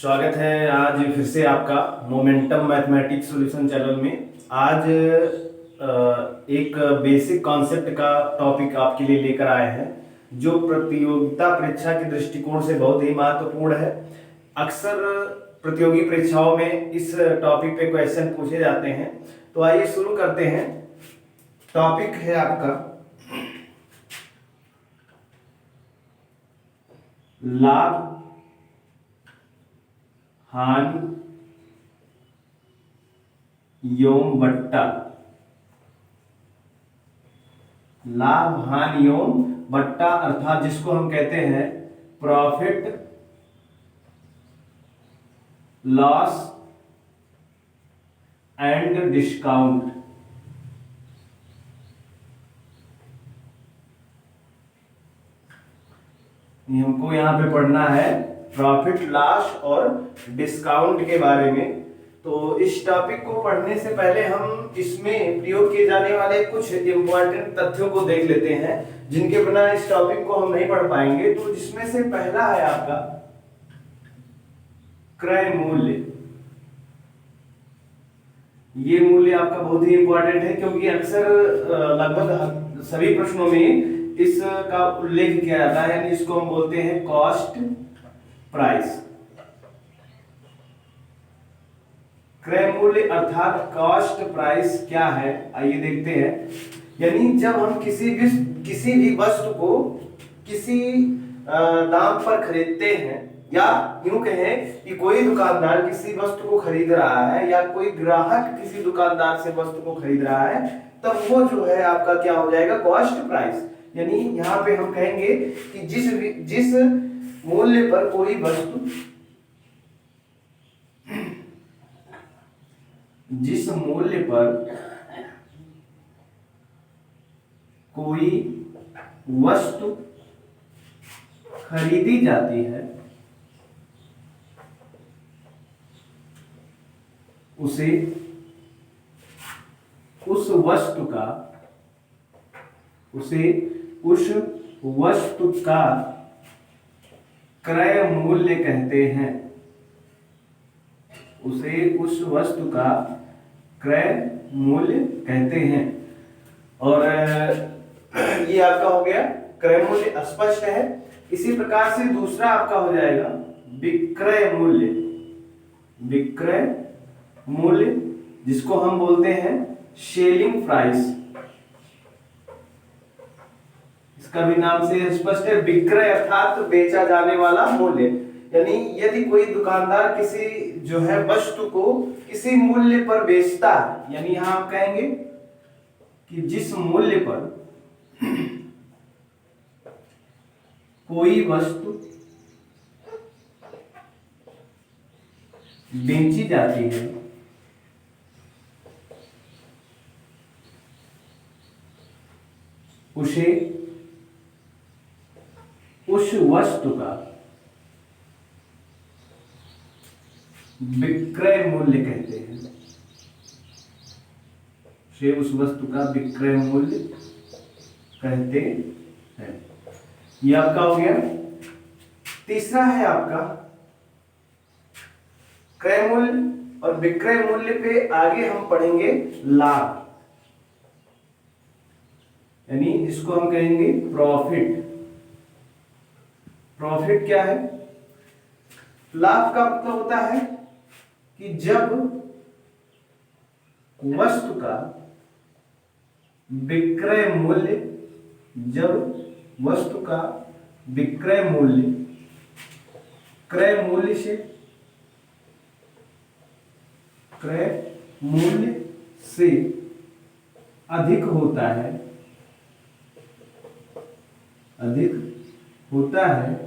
स्वागत है आज फिर से आपका मोमेंटम मैथमेटिक्स सॉल्यूशन चैनल में। आज एक बेसिक कॉन्सेप्ट का टॉपिक आपके लिए लेकर आए हैं जो प्रतियोगिता परीक्षा के दृष्टिकोण से बहुत ही महत्वपूर्ण है। अक्सर प्रतियोगी परीक्षाओं में इस टॉपिक पे क्वेश्चन पूछे जाते हैं। तो आइए शुरू करते हैं। टॉपिक है आपका लाभ हानि योम बट्टा। लाभ हानि योम बट्टा अर्थात जिसको हम कहते हैं प्रॉफिट लॉस एंड डिस्काउंट। हमको यहां पे पढ़ना है प्रॉफिट लॉस और डिस्काउंट के बारे में। तो इस टॉपिक को पढ़ने से पहले हम इसमें प्रयोग किए जाने वाले कुछ इंपॉर्टेंट तथ्यों को देख लेते हैं जिनके बिना इस टॉपिक को हम नहीं पढ़ पाएंगे। तो जिसमें से पहला है आपका क्रय मूल्य। ये मूल्य आपका बहुत ही इंपॉर्टेंट है क्योंकि अक्सर लगभग सभी प्रश्नों में इसका उल्लेख किया जाता है, यानी इसको हम बोलते हैं कॉस्ट प्राइस। क्रय मूल्य अर्थात कॉस्ट प्राइस क्या है आइए देखते हैं। यानी जब हम किसी भी वस्तु को किसी दाम पर खरीदते हैं, या यूं कहें कि कोई दुकानदार किसी वस्तु को खरीद रहा है या कोई ग्राहक किसी दुकानदार से वस्तु को खरीद रहा है, तब वो जो है आपका क्या हो जाएगा, कॉस्ट प्राइस। यानी यहाँ पे हम कहेंगे कि जिस मूल्य पर कोई वस्तु जिस मूल्य पर कोई वस्तु खरीदी जाती है उसे उस वस्तु का क्रय मूल्य कहते हैं। उसे उस वस्तु का क्रय मूल्य कहते हैं। और ये आपका हो गया क्रय मूल्य, स्पष्ट है। इसी प्रकार से दूसरा आपका हो जाएगा विक्रय मूल्य। विक्रय मूल्य जिसको हम बोलते हैं सेलिंग प्राइस, इसका भी नाम से स्पष्ट है। विक्रय अर्थात बेचा जाने वाला मूल्य। यानी यदि कोई दुकानदार किसी जो है वस्तु को किसी मूल्य पर बेचता है, यानी यहां आप कहेंगे कि जिस मूल्य पर कोई वस्तु बेची जाती है उसे उस वस्तु का विक्रय मूल्य कहते हैं। उसे उस वस्तु का विक्रय मूल्य कहते हैं। ये आपका हो गया। तीसरा है आपका क्रय मूल्य और विक्रय मूल्य पे आगे हम पढ़ेंगे लाभ, यानी इसको हम कहेंगे प्रॉफिट। प्रॉफिट क्या है? लाभ का मतलब होता है कि जब वस्तु का विक्रय मूल्य क्रय मूल्य से अधिक होता है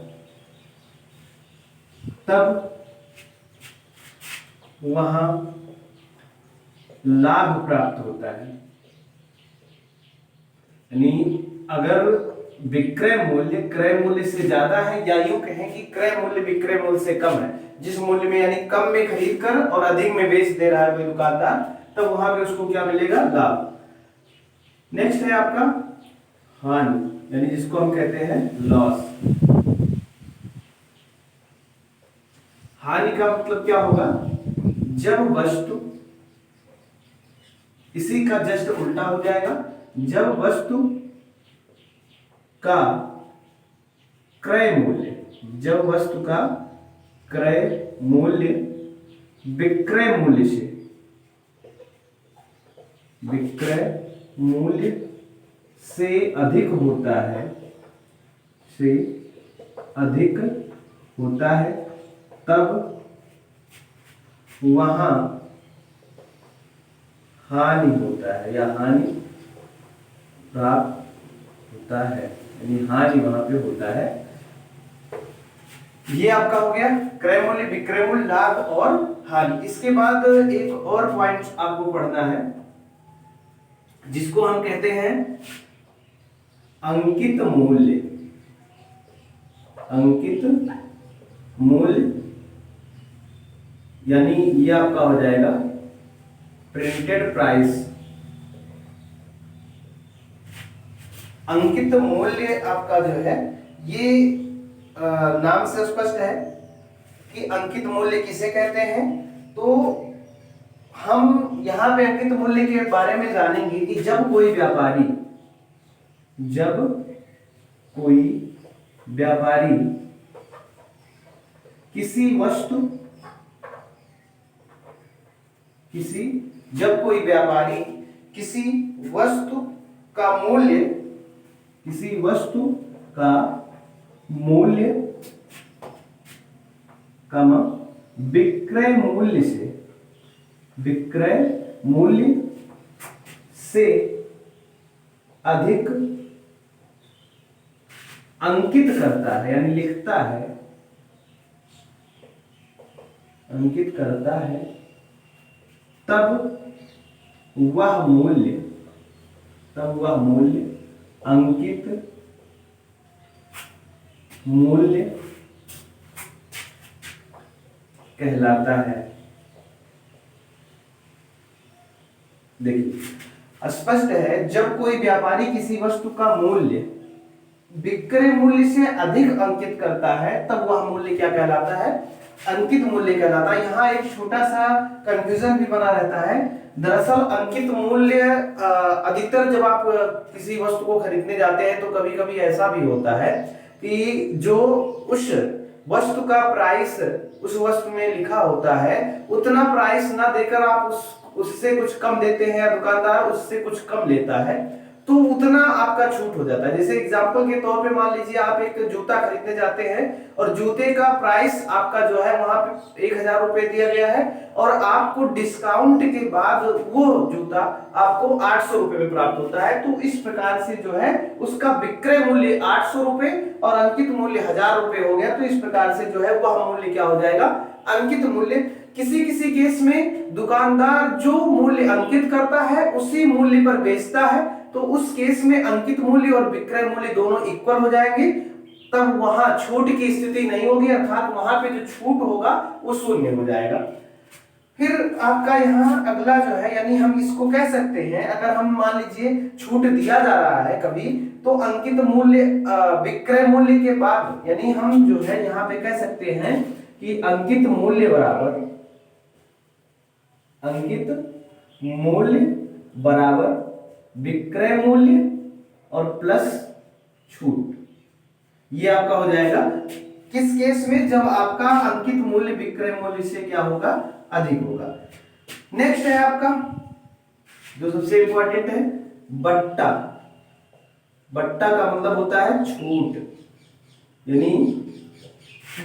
तब वहां लाभ प्राप्त होता है। यानी अगर विक्रय मूल्य क्रय मूल्य से ज्यादा है, या यूं कहें कि क्रय मूल्य विक्रय मूल्य से कम है, जिस मूल्य में यानी कम में खरीद कर और अधिक में बेच दे रहा है कोई दुकानदार, तब वहां पे उसको क्या मिलेगा, लाभ। नेक्स्ट है आपका हानि, यानी जिसको हम कहते हैं लॉस। हानि हानि का मतलब क्या होगा, जब वस्तु, इसी का जस्ट उल्टा हो जाएगा, जब वस्तु का क्रय मूल्य, जब वस्तु का क्रय मूल्य विक्रय मूल्य से, विक्रय मूल्य से अधिक होता है, से अधिक होता है, तब वहां हानि होता है या हानि प्राप्त होता है, यानी हानि वहां पे होता है। ये आपका हो गया क्रय मूल्य, विक्रय मूल्य, लाभ और हानि। इसके बाद एक और पॉइंट आपको पढ़ना है जिसको हम कहते हैं अंकित मूल्य। अंकित मूल्य यानी ये आपका हो जाएगा प्रिंटेड प्राइस। अंकित मूल्य आपका जो है ये नाम से स्पष्ट है कि अंकित मूल्य किसे कहते हैं। तो हम यहां पे अंकित मूल्य के बारे में जानेंगे कि जब कोई व्यापारी, जब कोई व्यापारी किसी वस्तु, जब कोई व्यापारी किसी वस्तु का मूल्य, किसी वस्तु का मूल्य कम विक्रय मूल्य से, विक्रय मूल्य से अधिक अंकित करता है, यानी लिखता है, अंकित करता है, तब वह मूल्य, तब वह मूल्य अंकित मूल्य कहलाता है। देखिए स्पष्ट है, जब कोई व्यापारी किसी वस्तु का मूल्य विक्रय मूल्य से अधिक अंकित करता है तब वह मूल्य क्या कहलाता है, अंकित मूल्य कहलाता है। यहाँ एक छोटा सा कंफ्यूजन भी बना रहता है। दरअसल अंकित मूल्य अधिकतर जब आप किसी वस्तु को खरीदने जाते हैं तो कभी कभी ऐसा भी होता है कि जो उस वस्तु का प्राइस उस वस्तु में लिखा होता है उतना प्राइस ना देकर आप उससे कुछ कम देते हैं, या दुकानदार उससे कुछ कम लेता है, तो उतना आपका छूट हो जाता है। जैसे एग्जांपल के तौर पे मान लीजिए आप एक जूता खरीदने जाते हैं और जूते का प्राइस आपका जो है वहां पे 1000 रुपए दिया गया है और आपको डिस्काउंट के बाद वो जूता आपको 800 रुपए में प्राप्त होता है। तो इस प्रकार से जो है उसका विक्रय मूल्य 800 रुपए और अंकित मूल्य 1000 रुपए हो गया। तो इस प्रकार से जो है वह मूल्य क्या हो जाएगा, अंकित मूल्य। किसी किसी केस में दुकानदार जो मूल्य अंकित करता है उसी मूल्य पर बेचता है, तो उस केस में अंकित मूल्य और विक्रय मूल्य दोनों इक्वल हो जाएंगे, तब वहां छूट की स्थिति नहीं होगी, अर्थात वहां पे जो छूट होगा वो शून्य हो जाएगा। फिर आपका यहाँ अगला जो है, यानी हम इसको कह सकते हैं, अगर हम मान लीजिए छूट दिया जा रहा है कभी, तो अंकित मूल्य विक्रय मूल्य के बाद, यानी हम जो है यहाँ पे कह सकते हैं कि अंकित मूल्य बराबर, अंकित मूल्य बराबर विक्रय मूल्य और प्लस छूट। ये आपका हो जाएगा किस केस में, जब आपका अंकित मूल्य विक्रय मूल्य से क्या होगा, अधिक होगा। नेक्स्ट है आपका जो सबसे इंपॉर्टेंट है बट्टा। बट्टा का मतलब होता है छूट यानी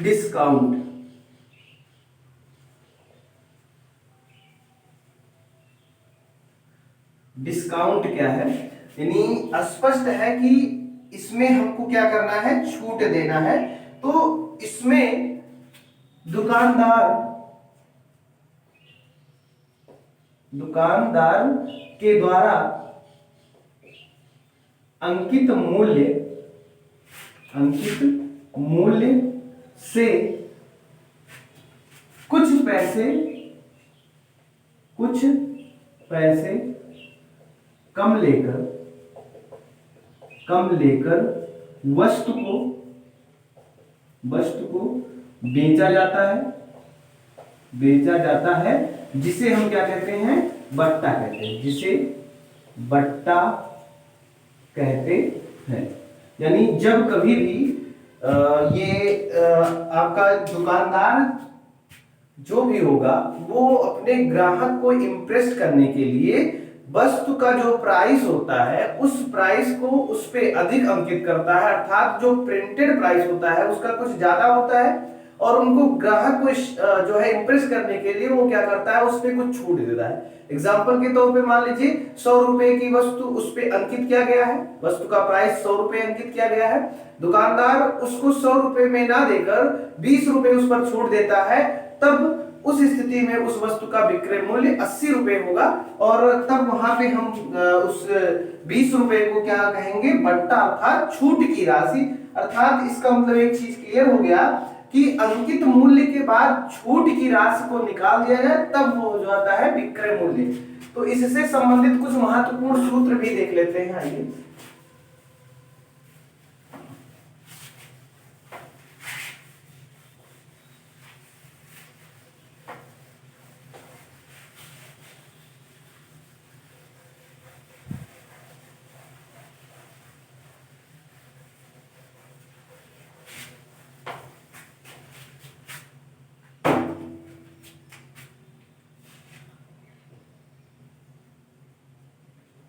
डिस्काउंट। डिस्काउंट क्या है, यानी स्पष्ट है कि इसमें हमको क्या करना है, छूट देना है। तो इसमें दुकानदार के द्वारा अंकित मूल्य से कुछ पैसे कम लेकर वस्तु को बेचा जाता है, बेचा जाता है, जिसे हम क्या कहते हैं, बट्टा कहते हैं, जिसे बट्टा कहते हैं। यानी जब कभी भी आपका दुकानदार जो भी होगा वो अपने ग्राहक को इम्प्रेस करने के लिए वस्तु का जो प्राइस होता है उस प्राइस को उस पे अधिक अंकित करता है, अर्थात जो प्रिंटेड प्राइस होता है उसका कुछ ज्यादा होता है, और उनको ग्राहक को जो है इम्प्रेस करने के लिए वो क्या करता है, उस पे कुछ छूट देता है। एग्जाम्पल के तौर पे मान लीजिए 100 रुपए की वस्तु उस पे अंकित किया गया है, वस्तु का प्राइस 100 रुपए अंकित किया गया है, दुकानदार उसको 100 रुपए में ना देकर 20 रुपए उस पर छूट देता है, तब उस स्थिति में उस वस्तु का विक्रय मूल्य 80 रुपए होगा, और तब वहां पे हम उस 20 रुपए को क्या कहेंगे, बट्टा अर्थात छूट की राशि। अर्थात इसका मतलब एक चीज क्लियर हो गया कि अंकित मूल्य के बाद छूट की राशि को निकाल दिया जाए तब वो हो जाता है विक्रय मूल्य। तो इससे संबंधित कुछ महत्वपूर्ण सूत्र भी देख लेते हैं, आइए।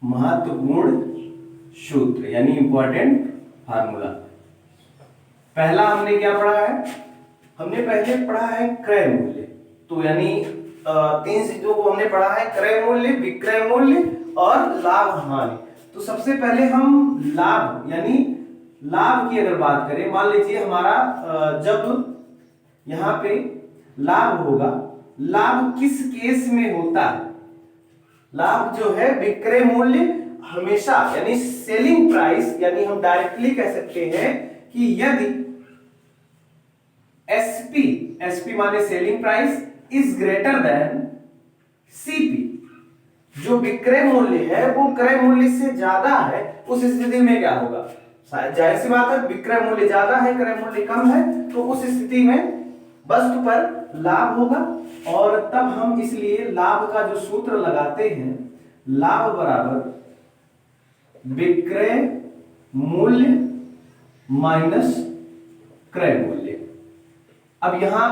महत्वपूर्ण सूत्र यानी इंपॉर्टेंट फार्मूला। पहला हमने क्या पढ़ा है, हमने पहले पढ़ा है क्रय मूल्य। तो यानी 3 चीजों को हमने पढ़ा है, क्रय मूल्य, विक्रय मूल्य और लाभ हानि। तो सबसे पहले हम लाभ यानी लाभ की अगर बात करें, मान लीजिए हमारा जब यहां पे लाभ होगा, लाभ किस केस में होता है, लाभ जो है विक्रय मूल्य हमेशा यानी सेलिंग प्राइस, यानी हम डायरेक्टली कह सकते हैं कि यदि एसपी, एसपी माने selling price, is greater than CP, जो विक्रय मूल्य है वो क्रय मूल्य से ज्यादा है, उस स्थिति में क्या होगा, जाहिर सी बात है विक्रय मूल्य ज्यादा है क्रय मूल्य कम है, तो उस स्थिति में वस्तु पर लाभ होगा। और तब हम इसलिए लाभ का जो सूत्र लगाते हैं, लाभ बराबर विक्रय मूल्य माइनस क्रय मूल्य। अब यहां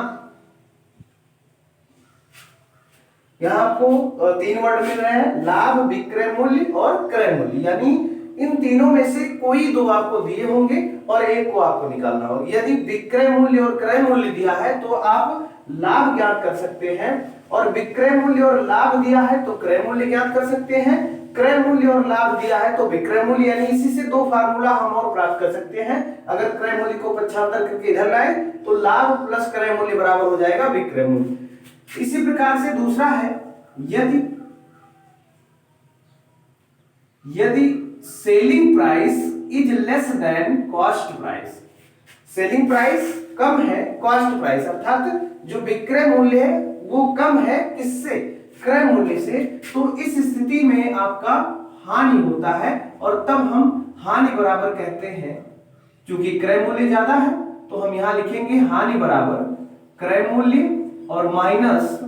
आपको 3 वर्ड मिल रहे हैं, लाभ, विक्रय मूल्य और क्रय मूल्य, यानी इन तीनों में से कोई 2 आपको दिए होंगे और एक को आपको निकालना होगा। यदि विक्रय मूल्य और क्रय मूल्य दिया है तो आप लाभ ज्ञात कर सकते हैं, और विक्रय मूल्य और लाभ दिया है तो क्रय मूल्य ज्ञात कर सकते हैं, क्रय मूल्य और लाभ दिया है तो विक्रय मूल्य, यानी इसी से 2 फार्मूला हम और प्राप्त कर सकते हैं। अगर क्रय मूल्य को पक्षांतर करके इधर लाए तो लाभ प्लस क्रय मूल्य बराबर हो जाएगा विक्रय मूल्य। इसी प्रकार से दूसरा है, यदि selling price is less than cost price, selling price कम है कॉस्ट प्राइस, अर्थात जो विक्रय मूल्य है वो कम है किससे, क्रय मूल्य से, तो इस स्थिति में आपका हानि होता है, और तब हम हानि बराबर कहते हैं, क्योंकि क्रय मूल्य ज्यादा है तो हम यहां लिखेंगे हानि बराबर क्रय मूल्य और माइनस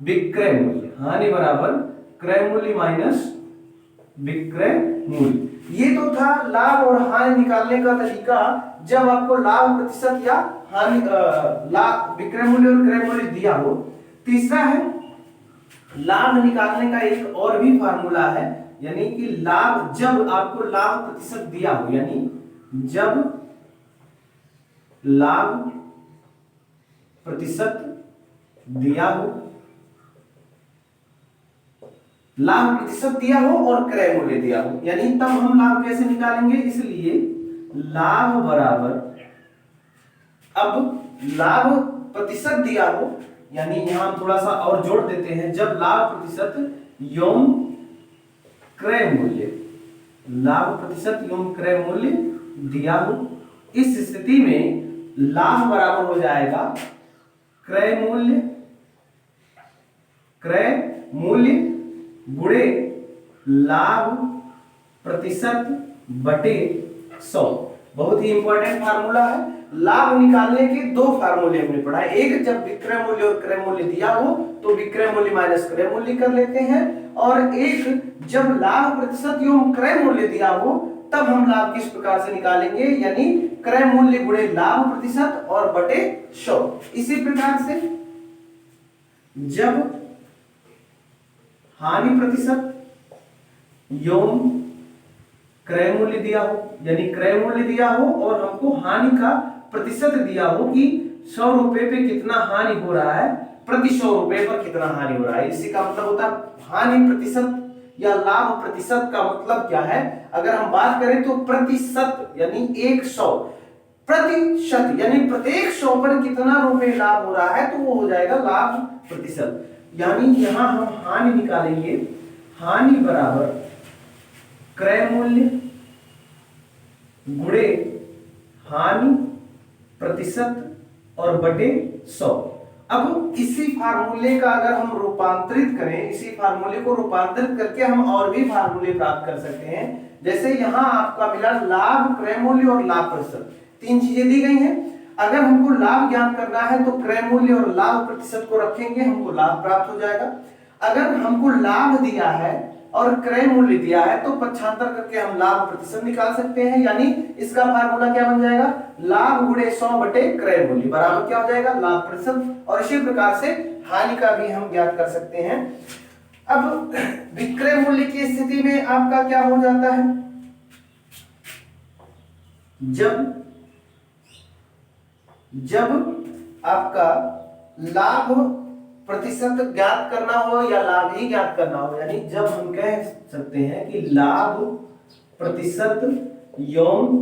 विक्रय मूल्य, हानि बराबर क्रय मूल्य माइनस विक्रय मूल्य। ये तो था लाभ और हानि निकालने का तरीका, जब आपको लाभ प्रतिशत या हानि लाभ विक्रय मूल्य और क्रय मूल्य दिया हो। तीसरा है लाभ निकालने का एक और भी फार्मूला है, यानी कि लाभ, जब आपको लाभ प्रतिशत दिया हो, यानी जब लाभ प्रतिशत दिया हो, लाभ प्रतिशत दिया हो और क्रय मूल्य दिया हो, यानी तब हम लाभ कैसे निकालेंगे, इसलिए लाभ बराबर, अब लाभ प्रतिशत दिया हो, यानी यहां थोड़ा सा और जोड़ देते हैं, जब लाभ प्रतिशत योम क्रय मूल्य, लाभ प्रतिशत योम क्रय मूल्य दिया हो, इस स्थिति में लाभ बराबर हो जाएगा क्रय मूल्य गुणे लाभ प्रतिशत बटे 100। बहुत ही इंपॉर्टेंट फार्मूला है, लाभ निकालने के दो फार्मूले हमने पढ़ा है। एक, जब विक्रय मूल्य और क्रय मूल्य दिया हो तो विक्रय मूल्य माइनस क्रय मूल्य कर लेते हैं, और एक, जब लाभ प्रतिशत एवं क्रय मूल्य दिया हो तब हम लाभ किस प्रकार से निकालेंगे, यानी क्रय मूल्य गुणे लाभ प्रतिशत और बटे 100। इसी प्रकार से जब हानि प्रतिशत एवं क्रय मूल्य दिया हो, यानी क्रय मूल्य दिया हो और हमको हानि का प्रतिशत दिया हो कि 100 रुपए पे कितना हानि हो रहा है, प्रति 100 रुपए पर कितना हानि हो रहा है। इसी का मतलब होता है हानि प्रतिशत या लाभ प्रतिशत का मतलब क्या है। अगर हम बात करें तो प्रतिशत यानी 100, प्रतिशत यानी प्रत्येक 100 पर कितना रुपए लाभ हो रहा है, तो वो हो जाएगा लाभ प्रतिशत। यानी यहां हम हानि निकालेंगे, हानि बराबर क्रय मूल्य गुणे हानि प्रतिशत और बटे 100। अब इसी फार्मूले का अगर हम रूपांतरित करें, इसी फार्मूले को रूपांतरित करके हम और भी फार्मूले प्राप्त कर सकते हैं। जैसे यहां आपका मिला लाभ, क्रय मूल्य और लाभ प्रतिशत, तीन चीजें दी गई हैं। अगर हमको लाभ ज्ञात करना है तो क्रय मूल्य और लाभ प्रतिशत को रखेंगे, हमको लाभ प्राप्त हो जाएगा। अगर हमको लाभ दिया है और क्रय मूल्य दिया है तो पक्षांतर करके हम लाभ प्रतिशत निकाल सकते हैं, यानी इसका फार्मूला क्या बन जाएगा, लाभ गुणे 100 बटे क्रय मूल्य बराबर क्या हो जाएगा, लाभ प्रतिशत। और इसी प्रकार से हानि का भी हम ज्ञात कर सकते हैं। अब विक्रय मूल्य की स्थिति में आपका क्या हो जाता है, जब आपका लाभ प्रतिशत ज्ञात करना हो या लाभ ही ज्ञात करना हो, यानी जब हम कह सकते हैं कि लाभ प्रतिशत एवं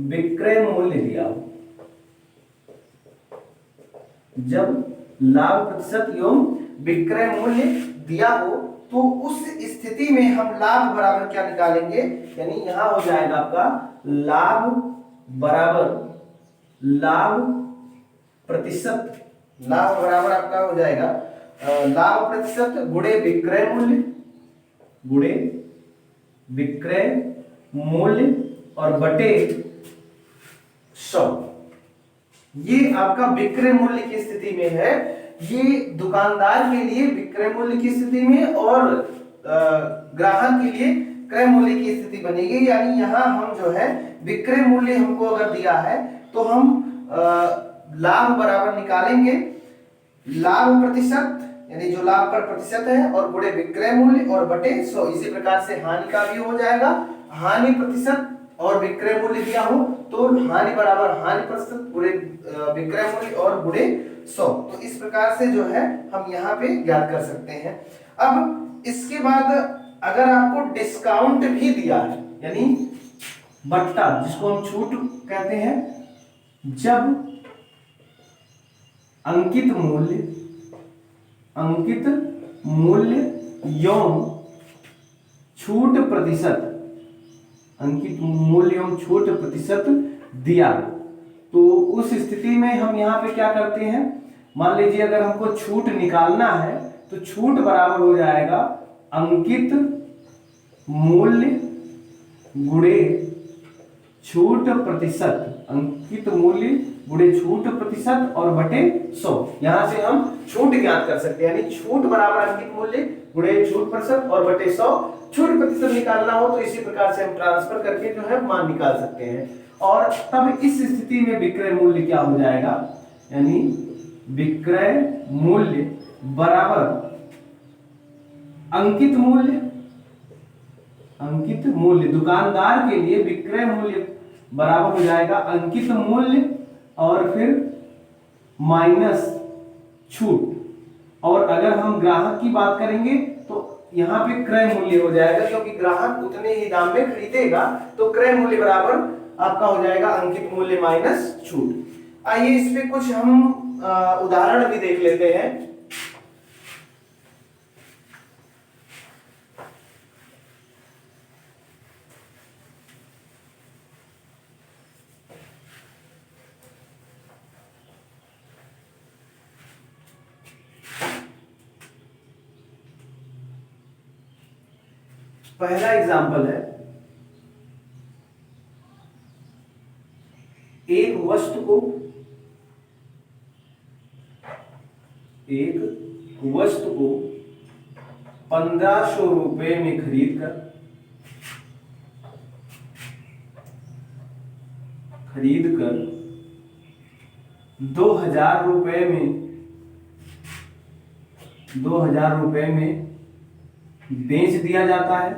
विक्रय मूल्य दिया हो, जब लाभ प्रतिशत एवं विक्रय मूल्य दिया हो तो उस स्थिति में हम लाभ बराबर क्या निकालेंगे, यानी यहां हो जाएगा आपका लाभ बराबर लाभ प्रतिशत, लाभ बराबर आपका हो जाएगा लाभ प्रतिशत गुणे विक्रय मूल्य, गुणे विक्रय मूल्य और बटे 100। ये आपका विक्रय मूल्य की स्थिति में है। ये दुकानदार के लिए विक्रय मूल्य की स्थिति में और ग्राहक के लिए क्रय मूल्य की स्थिति बनेगी। यानी यहां हम जो है विक्रय मूल्य हमको अगर दिया है तो हम लाभ बराबर निकालेंगे लाभ प्रतिशत, यानी जो लाभ पर प्रतिशत है, और गुणे विक्रय मूल्य और बटे 100। इसी प्रकार से हानि का भी हो जाएगा, हानि प्रतिशत और विक्रय मूल्य दिया हो तो हानि बराबर हानि प्रतिशत गुणे विक्रय मूल्य और गुणे 100। तो इस प्रकार से जो है हम यहाँ पे ज्ञात कर सकते हैं। अब इसके बाद अगर आपको डिस्काउंट भी दिया है, यानी बट्टा जिसको हम छूट कहते हैं, जब अंकित मूल्य एवं छूट प्रतिशत, अंकित मूल्य एवं छूट प्रतिशत दिया तो उस स्थिति में हम यहाँ पे क्या करते हैं, मान लीजिए अगर हमको छूट निकालना है तो छूट बराबर हो जाएगा अंकित मूल्य गुणे छूट प्रतिशत, अंकित मूल्य गुणे छूट प्रतिशत और बटे 100। यहां से हम छूट ज्ञात कर सकते हैं, यानी छूट बराबर अंकित मूल्य गुणे छूट प्रतिशत और बटे 100। छूट प्रतिशत निकालना हो तो इसी प्रकार से हम ट्रांसफर करके जो है मान निकाल सकते हैं। और तब इस स्थिति में विक्रय मूल्य क्या हो जाएगा, यानी विक्रय मूल्य बराबर अंकित मूल्य, अंकित मूल्य दुकानदार के लिए विक्रय मूल्य बराबर हो जाएगा अंकित मूल्य और फिर माइनस छूट। और अगर हम ग्राहक की बात करेंगे तो यहाँ पे क्रय मूल्य हो जाएगा, क्योंकि ग्राहक उतने ही दाम में खरीदेगा तो क्रय मूल्य बराबर आपका हो जाएगा अंकित मूल्य माइनस छूट। आइए इस पे कुछ हम उदाहरण भी देख लेते हैं। पहला एग्जाम्पल है, एक वस्तु को एक वस्तु को 1500 रुपए में खरीद कर 2000 रुपए में बेच दिया जाता है।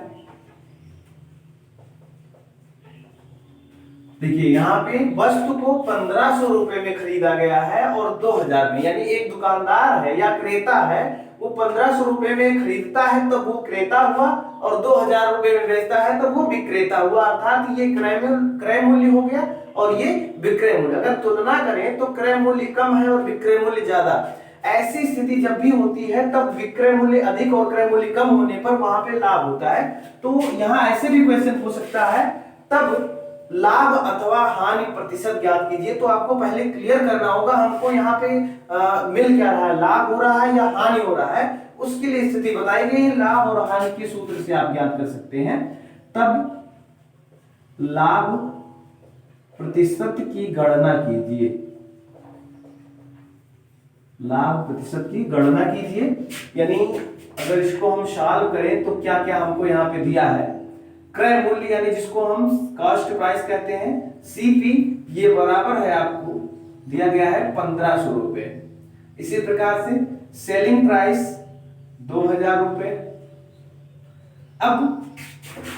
देखिए यहाँ पे वस्तु को 1500 रुपए में खरीदा गया है और 2000 में, यानी एक दुकानदार है या क्रेता है, वो 1500 रुपए में खरीदता है तब वो क्रेता हुआ, और 2000 रुपए में बेचता है तब वो विक्रेता हुआ। अर्थात ये क्रय मूल्य हो गया और ये विक्रय मूल्य। अगर तुलना करें तो क्रय मूल्य कम है और विक्रय मूल्य ज्यादा। ऐसी स्थिति जब भी होती है तब विक्रय मूल्य अधिक और क्रय मूल्य कम होने पर वहां पे लाभ होता है। तो यहाँ ऐसे भी क्वेश्चन हो सकता है, तब लाभ अथवा हानि प्रतिशत ज्ञात कीजिए। तो आपको पहले क्लियर करना होगा हमको यहाँ पे मिल क्या रहा है, लाभ हो रहा है या हानि हो रहा है, उसके लिए स्थिति बताई गई है। लाभ और हानि के सूत्र से आप ज्ञात कर सकते हैं। तब लाभ प्रतिशत की गणना कीजिए, लाभ प्रतिशत की गणना कीजिए। यानी अगर इसको हम सॉल्व करें तो क्या क्या हमको यहाँ पे दिया है, क्रय मूल्य यानी जिसको हम कॉस्ट प्राइस कहते हैं, सीपी, ये बराबर है आपको दिया गया है 1500 रुपए। इसी प्रकार से सेलिंग प्राइस 2000 रुपए। अब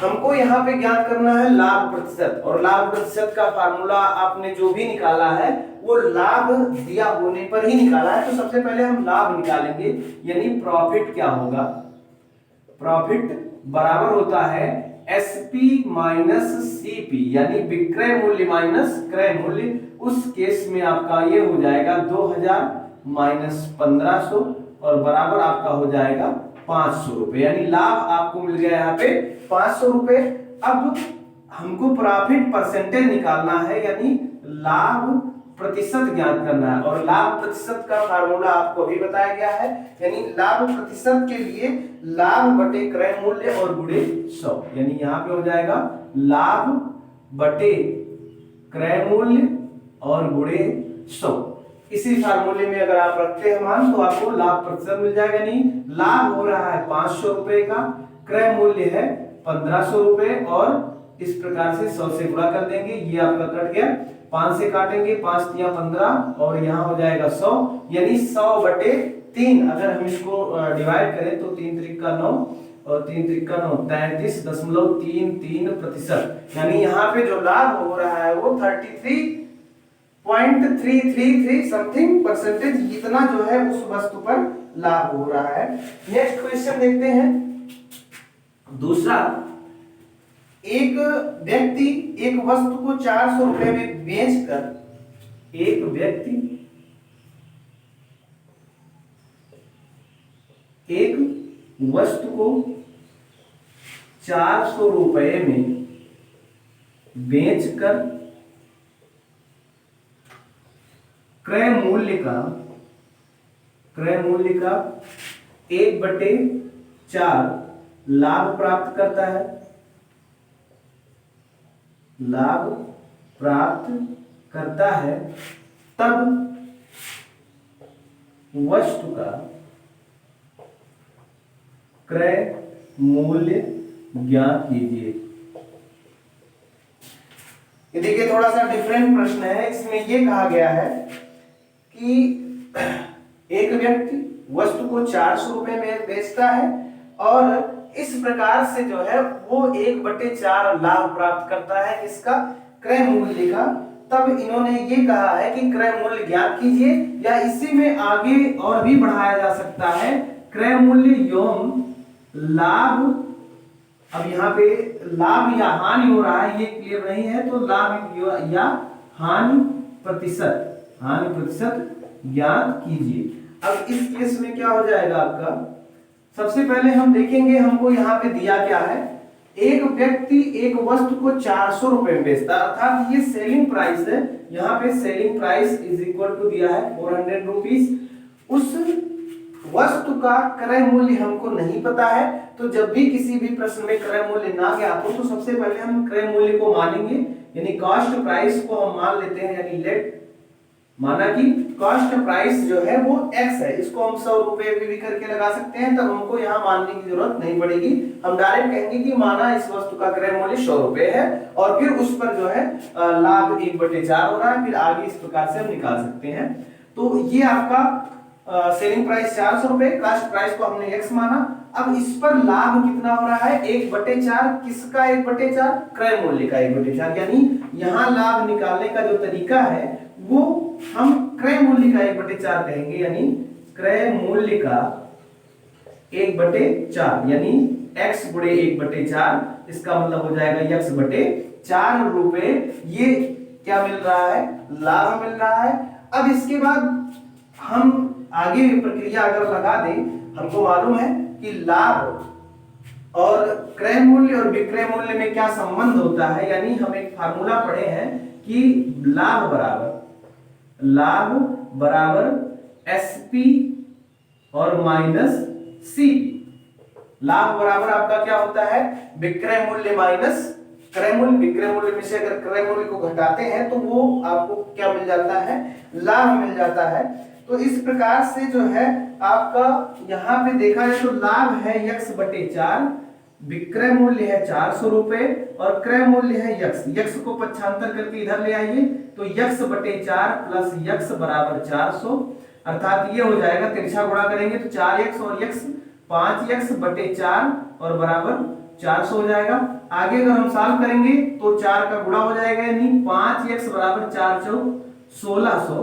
हमको यहाँ पे ज्ञात करना है लाभ प्रतिशत, और लाभ प्रतिशत का फार्मूला आपने जो भी निकाला है वो लाभ दिया होने पर ही निकाला है। तो सबसे पहले हम लाभ निकालेंगे, यानी प्रॉफिट क्या होगा, प्रॉफिट बराबर होता है एसपी माइनस सीपी, यानी विक्रय मूल्य माइनस क्रय मूल्य। उस केस में आपका ये हो जाएगा 2000 माइनस 1500 और बराबर आपका हो जाएगा 500 रुपए, यानी लाभ आपको मिल गया यहाँ पे 500 रुपए। अब हमको प्रॉफिट परसेंटेज निकालना है, यानी लाभ प्रतिशत ज्ञात करना है, और लाभ प्रतिशत का फार्मूला आपको अभी बताया गया है। यानी लाभ प्रतिशत के लिए लाभ बटे क्रय मूल्य और गुणे 100, यानी यहाँ पे हो जाएगा लाभ बटे क्रय मूल्य और गुणे 100। इसी फार्मूले में अगर आप रखते हैं मान तो आपको लाभ प्रतिशत मिल जाएगा। नहीं, लाभ हो रहा है 500 रुपए का, क्रय मूल्य है 1500 रुपए, और इस प्रकार से 100 से गुणा कर देंगे, ये आपका कट गया, 5 से काटेंगे, 5 तिया 15 और यहाँ हो जाएगा 100, यानी 100 बटे 3। अगर हम इसको डिवाइड करें तो 3 त्रिका 9 और 3 त्रिका 9 33.33%, यानी यहाँ पे जो लाभ हो रहा है वो 33.333 समथिंग परसेंटेज, इतना जो है उस वस्तु पर लाभ हो रहा है। नेक्स्ट क्वेश्चन देखते हैं। दूसरा, एक व्यक्ति एक वस्तु को 400 रुपए में बेचकर, एक व्यक्ति एक वस्तु को 400 रुपए में बेचकर क्रय मूल्य का 1/4 लाभ प्राप्त करता है, लाभ प्राप्त करता है, तब वस्तु का क्रय मूल्य ज्ञात कीजिए। ये देखिए थोड़ा सा डिफरेंट प्रश्न है। इसमें ये कहा गया है कि एक व्यक्ति वस्तु को 400 रुपए में बेचता है और इस प्रकार से जो है वो 1/4 लाभ प्राप्त करता है इसका क्रय मूल्य का। तब इन्होंने ये कहा है कि क्रय मूल्य ज्ञात कीजिए, या इसी में आगे और भी बढ़ाया जा सकता है, क्रय मूल्य एवं लाभ। अब यहाँ पे लाभ या हानि हो रहा है, ये क्लियर नहीं है, तो लाभ या हानि प्रतिशत ज्ञात कीजिए। अब इस केस में क्या हो जाएगा आपका, सबसे पहले हम देखेंगे हमको यहाँ पे दिया क्या है। एक व्यक्ति एक वस्तु को 400 रुपए में बेचता है, अर्थात ये सेलिंग प्राइस है। यहाँ पे selling price is equal to दिया है 400 रुपीज। उस वस्तु का क्रय मूल्य हमको नहीं पता है, तो जब भी किसी भी प्रश्न में क्रय मूल्य ना ज्ञात हो तो सबसे पहले हम क्रय मूल्य को मानेंगे, यानी कॉस्ट प्राइस को हम मान लेते हैं, यानी लेट माना कि कॉस्ट प्राइस जो है वो x है, इसको हम 100 रुपए भी करके लगा सकते हैं, तब हमको यहाँ मानने की जरूरत नहीं पड़ेगी। हम डायरेक्ट कहेंगे कि माना इस वस्तु का क्रय मूल्य 100 रुपए है और फिर उस पर जो है लाभ 1/4 हो रहा है, फिर आगे इस प्रकार से हम निकाल सकते हैं। तो ये आपका सेलिंग प्राइस 400 रुपए, कास्ट प्राइस को हमने x माना। अब इस पर लाभ कितना हो रहा है 1/4, किसका 1/4? क्रय मूल्य का 1/4, यानी यहाँ लाभ निकालने का जो तरीका है वो हम क्रय मूल्य का 1/4 कहेंगे, यानी क्रय मूल्य का 1/4 यानी x गुणे 1/4, इसका मतलब हो जाएगा x/4 रुपए। ये क्या मिल रहा है? लाभ मिल रहा है। अब इसके बाद हम आगे प्रक्रिया अगर लगा दें, हमको मालूम है कि लाभ और क्रय मूल्य और विक्रय मूल्य में क्या संबंध होता है, यानी हम एक फार्मूला पढ़े हैं कि लाभ बराबर एसपी और माइनस सीपी। लाभ बराबर आपका क्या होता है? विक्रय मूल्य माइनस क्रय मूल्य। विक्रय मूल्य में से अगर क्रय मूल्य को घटाते हैं तो वो आपको क्या मिल जाता है? लाभ मिल जाता है। तो इस प्रकार से जो है आपका यहाँ पे देखा जाए तो लाभ है x/4, विक्रय मूल्य है 400 रुपए और क्रय मूल्य है x को पक्षांतर करके इधर ले आइए तो x/4 प्लस x बराबर 400, अर्थात ये हो जाएगा, तिरछा गुणा करेंगे तो 4x और x 5x/4 और बराबर 400 हो जाएगा। आगे अगर हम सॉल्व करेंगे तो 4 का गुणा हो जाएगा, यानी 5x बराबर 4 चौक 1600,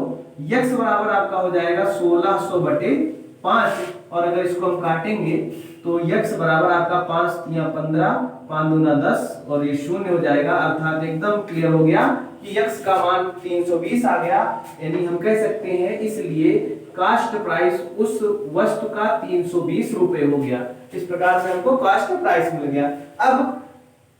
x बराबर आपका हो जाएगा 1600/5, और अगर इसको हम काटेंगे तो x बराबर आपका 5 तिया 15, 5 दूना 10 और ये 0 हो जाएगा, अर्थात एकदम क्लियर हो गया कि x का मान 320 आ गया। यानी हम कह सकते हैं इसलिए कास्ट प्राइस उस वस्तु का 320 रुपए हो गया। इस प्रकार से हमको कास्ट प्राइस मिल गया। अब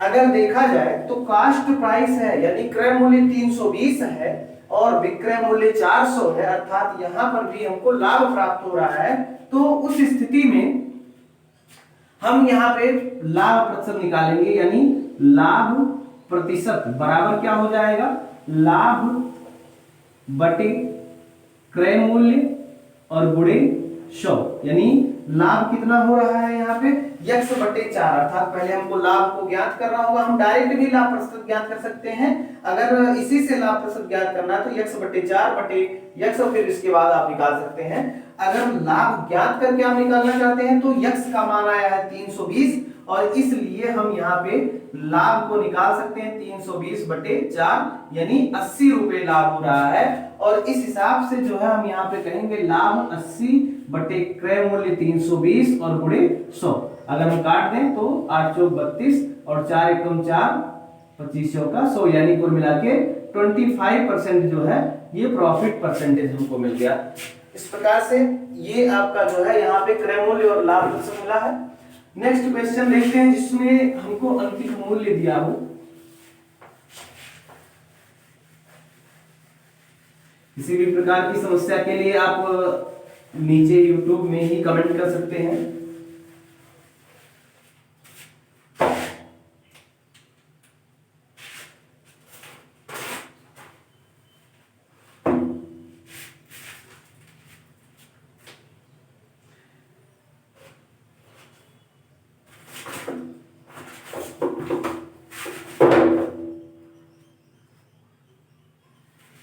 अगर देखा जाए तो कास्ट प्राइस है यानी क्रय मूल्य 320 है और विक्रय मूल्य 400 है, अर्थात यहां पर भी हमको लाभ प्राप्त हो रहा है। तो उस स्थिति में हम यहाँ पे लाभ प्रतिशत निकालेंगे, यानी लाभ प्रतिशत बराबर क्या हो जाएगा? लाभ बटे क्रय मूल्य और गुणे 100, यानी लाभ कितना हो रहा है यहाँ पे x/4, अर्थात पहले हमको लाभ को ज्ञात करना होगा। हम डायरेक्ट भी लाभ प्रतिशत ज्ञात कर सकते हैं, अगर इसी से लाभ प्रतिशत ज्ञात करना है तो x/4 बटे x और फिर इसके बाद आप निकाल सकते हैं। अगर लाभ ज्ञात करके आप निकालना चाहते हैं तो x का मान आया है 320 और इसलिए हम यहाँ पे लाभ को निकाल सकते हैं 320/4, यानी 80 रुपए लाभ हो रहा है। और इस हिसाब से जो है हम यहाँ पे कहेंगे लाभ 80 बटे क्रय मूल्य 320 और गुणे 100। अगर हम काट दें तो 8 चौक 32 और 4 एकम 4, 25 चौका 100, यानी कुल मिला के 25% जो है ये प्रॉफिट परसेंटेज हमको मिल गया। इस प्रकार से ये आपका जो है यहाँ पे क्रय मूल्य और लाभ प्रतिशत मिला है। नेक्स्ट क्वेश्चन देखते हैं जिसमें हमको अंतिम मूल्य दिया हो। किसी भी प्रकार की समस्या के लिए आप नीचे YouTube में ही कमेंट कर सकते हैं।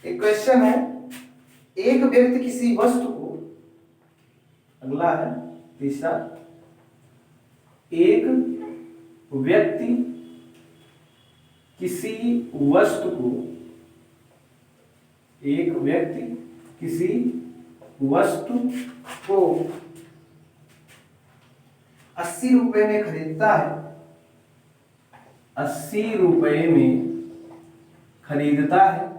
एक क्वेश्चन है, एक व्यक्ति किसी वस्तु को, अगला है तीसरा, एक व्यक्ति किसी वस्तु को, एक व्यक्ति किसी वस्तु को 80 रुपए में खरीदता है, 80 रुपए में खरीदता है,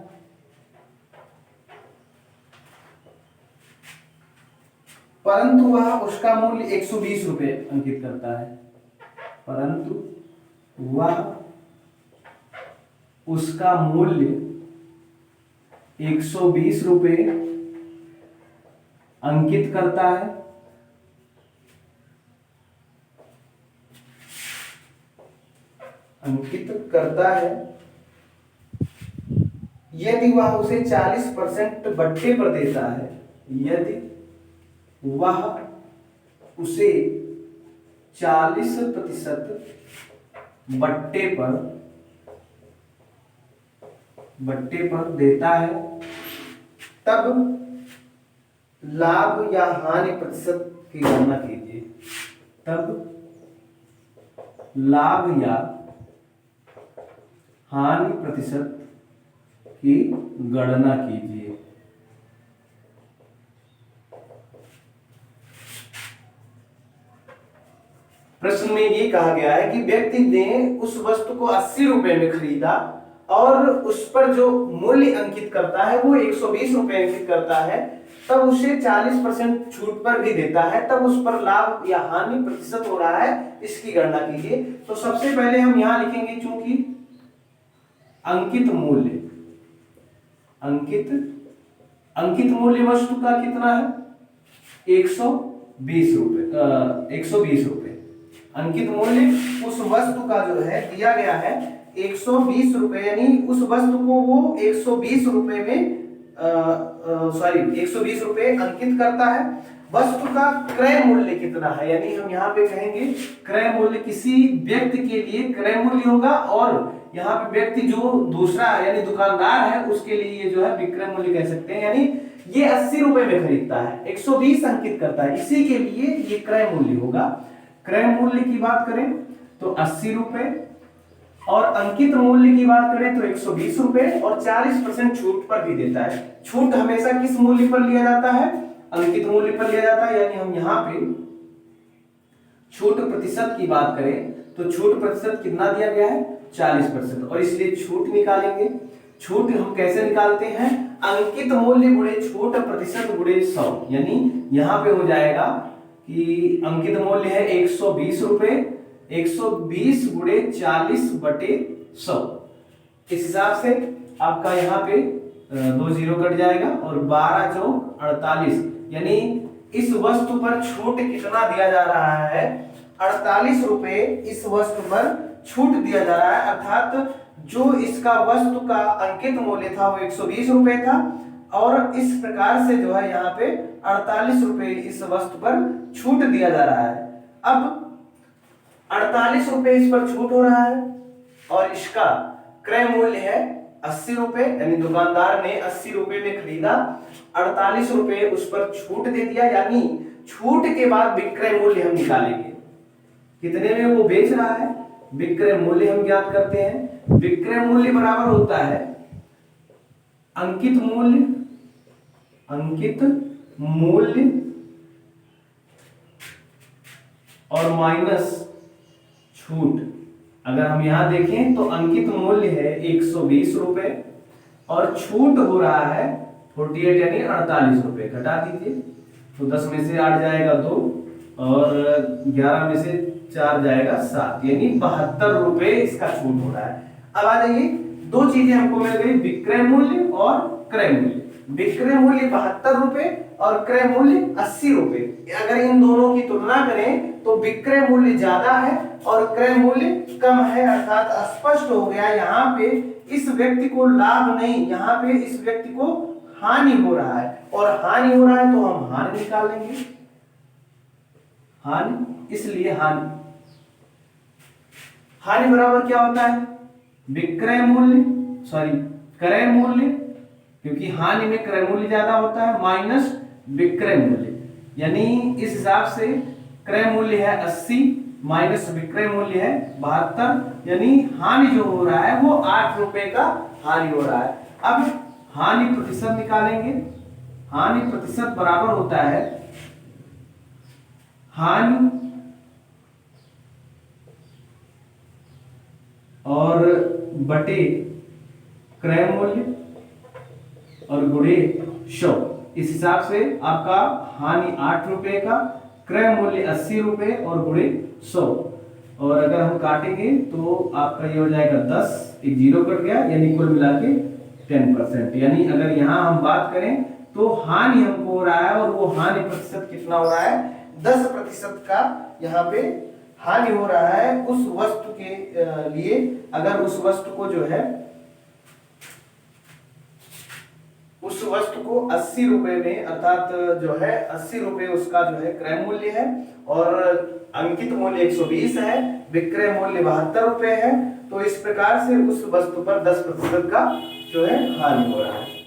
परंतु वह उसका मूल्य 120 रुपए अंकित करता है, परंतु वह उसका मूल्य 120 रुपए अंकित करता है, अंकित करता है, यदि वह उसे 40% बट्टे पर देता है, यदि वह उसे 40% बट्टे पर देता है, तब लाभ या हानि प्रतिशत की गणना कीजिए। तब लाभ या हानि प्रतिशत की गणना कीजिए। प्रश्न में ये कहा गया है कि व्यक्ति ने उस वस्तु को 80 रुपए में खरीदा और उस पर जो मूल्य अंकित करता है वो 120 रुपए अंकित करता है, तब उसे 40% छूट पर भी देता है, तब उस पर लाभ या हानि प्रतिशत हो रहा है, इसकी गणना कीजिए। तो सबसे पहले हम यहां लिखेंगे, चूंकि अंकित मूल्य वस्तु का कितना है 120 रुपए। अंकित मूल्य उस वस्तु का जो है दिया गया है 120 रुपए, यानी उस वस्तु को वो 120 रुपए में 120 रुपए अंकित करता है। वस्तु का क्रय मूल्य कितना है, यानी हम यहाँ पे कहेंगे क्रय मूल्य किसी व्यक्ति के लिए क्रय मूल्य होगा, और यहाँ पे व्यक्ति जो दूसरा यानी दुकानदार है उसके लिए ये जो है विक्रय मूल्य कह सकते हैं। यानी ये 80 रुपए में खरीदता है, 120 अंकित करता है, इसी के लिए ये क्रय मूल्य होगा। क्रय मूल्य की बात करें तो 80 रुपए, और अंकित मूल्य की बात करें तो 120 रुपए, और 40% छूट पर भी देता है। छूट हमेशा किस मूल्य पर लिया जाता है, अंकित मूल्य पर लिया जाता है। यानी हम यहाँ पे छूट प्रतिशत की बात करें तो छूट प्रतिशत कितना दिया गया है 40%, और इसलिए छूट निकालेंगे। छूट हम कैसे निकालते हैं, अंकित मूल्य गुणे छूट प्रतिशत गुणे 100, यानी यहाँ पे हो जाएगा कि अंकित मूल्य है 120 रुपए, 120 गुणे 40/100। इस हिसाब से आपका यहाँ पे 2 जीरो कट जाएगा, और 12 चौक 48, यानी इस वस्तु पर छूट कितना दिया जा रहा है 48 रुपए इस वस्तु पर छूट दिया जा रहा है। अर्थात जो इसका वस्तु का अंकित मूल्य था वो 120 रुपए था, और इस प्रकार से जो है यहाँ पे 48 रुपए इस वस्तु पर छूट दिया जा रहा है। अब 48 रुपए इस पर छूट हो रहा है, और इसका क्रय मूल्य है 80 रुपए, यानी दुकानदार ने 80 रुपए में खरीदा, 48 रुपए उस पर छूट दे दिया, यानी छूट के बाद विक्रय मूल्य हम निकालेंगे कितने में वो बेच रहा है। विक्रय मूल्य हम ज्ञात करते हैं, विक्रय मूल्य बराबर होता है अंकित मूल्य और माइनस छूट। अगर हम यहां देखें तो अंकित मूल्य है 120 रुपए और छूट हो रहा है 48 यानी 48 रुपए। घटा दीजिए तो 10 में से 8 जाएगा 2 और 11 में से 4 जाएगा 7, यानी 72 रुपए इसका छूट हो रहा है। अब आ जाइए, दो चीजें हमको मिल गई, विक्रय मूल्य और क्रय मूल्य। विक्रय मूल्य 72 रुपए और क्रय मूल्य 80 रुपए। अगर इन दोनों की तुलना करें तो विक्रय मूल्य ज्यादा है और क्रय मूल्य कम है, अर्थात स्पष्ट हो गया यहाँ पे इस व्यक्ति को लाभ नहीं, यहाँ पे इस व्यक्ति को हानि हो रहा है, और हानि हो रहा है तो हम हानि निकाल लेंगे, हानि। इसलिए हानि बराबर क्या होता है, विक्रय मूल्य क्रय मूल्य, क्योंकि हानि में क्रय मूल्य ज्यादा होता है, माइनस विक्रय मूल्य। यानी इस हिसाब से क्रय मूल्य है 80 माइनस विक्रय मूल्य है 72, यानी हानि जो हो रहा है वो 8 रुपए का हानि हो रहा है। अब हानि प्रतिशत निकालेंगे। हानि प्रतिशत बराबर होता है हानि और बटे क्रय मूल्य और गुणे 100। इस हिसाब से आपका हानि 8 रुपए का, क्रय मूल्य 80 रुपए और गुणे 100, और अगर हम काटेंगे तो आपका ये हो जाएगा 10, एक जीरो कट गया, यानी कुल मिला के 10%। यानी अगर यहाँ हम बात करें तो हानि हमको हो रहा है, और वो हानि प्रतिशत कितना हो रहा है 10% का यहाँ पे हानि हो रहा है उस वस्तु के लिए। अगर उस वस्तु को जो है उस वस्तु को 80 रुपए में, अर्थात जो है 80 रुपए उसका जो है क्रय मूल्य है और अंकित मूल्य 120 है, विक्रय मूल्य 72 रुपए है। तो इस प्रकार से उस वस्तु पर 10% का जो है हानि हो रहा है।